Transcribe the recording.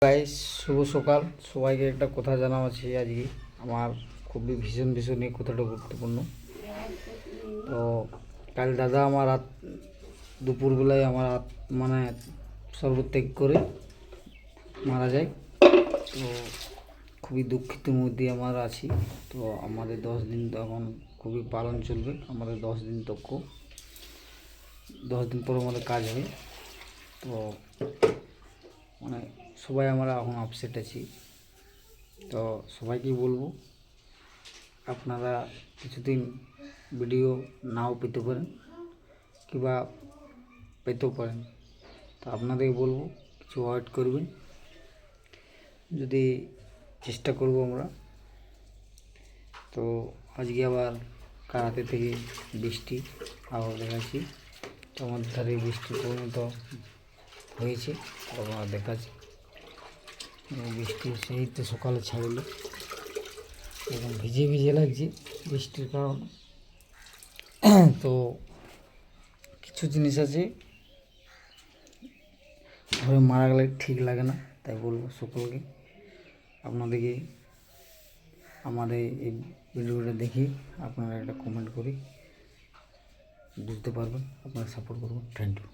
Guys, শুভ সকাল। সবাইকে একটা কথা জানাচ্ছি আজকে আমার খুবই ভীষণ এই কথাটা গুরুত্বপূর্ণ। তো কাল দাদা আমার দুপুরবেলায় আমার মানে সর্বত্যাগ করে মারা যায়। তো খুবই দুঃখিত মধ্যে আমার আছি। তো আমাদের 10 দিন তখন খুবই পালন চলবে। আমাদের 10 দিন তক 10 দিন পর আমাদের কাজ হবে। তো মানে সবাই আমরা এখন আপসেট আছি। তো সবাইকেই বলবো, আপনারা কিছুদিন ভিডিও নাও পেতে পারেন কিংবা পেতেও পারেন। তো আপনাদের বলবো কিছু ওয়েট করবেন, যদি চেষ্টা করব আমরা। তো আজকে আবার কারাতে থেকে বৃষ্টি আবার দেখাচ্ছি। তো আমাদের ধারে বৃষ্টি পরিণত হয়েছে, আপনারা দেখাচ্ছি। বৃষ্টি সেই তো সকালে ছাড়লো, এবং ভিজে লাগছে বৃষ্টির কারণে। তো কিছু জিনিস আছে ঘরে মারা গেলে ঠিক লাগে না, তাই বলবো সকলকে। আপনাদেরকে আমাদের এই ভিডিওটা দেখি আপনারা একটা কমেন্ট করে বুঝতে পারবেন, আপনারা সাপোর্ট করবেন। Thank you.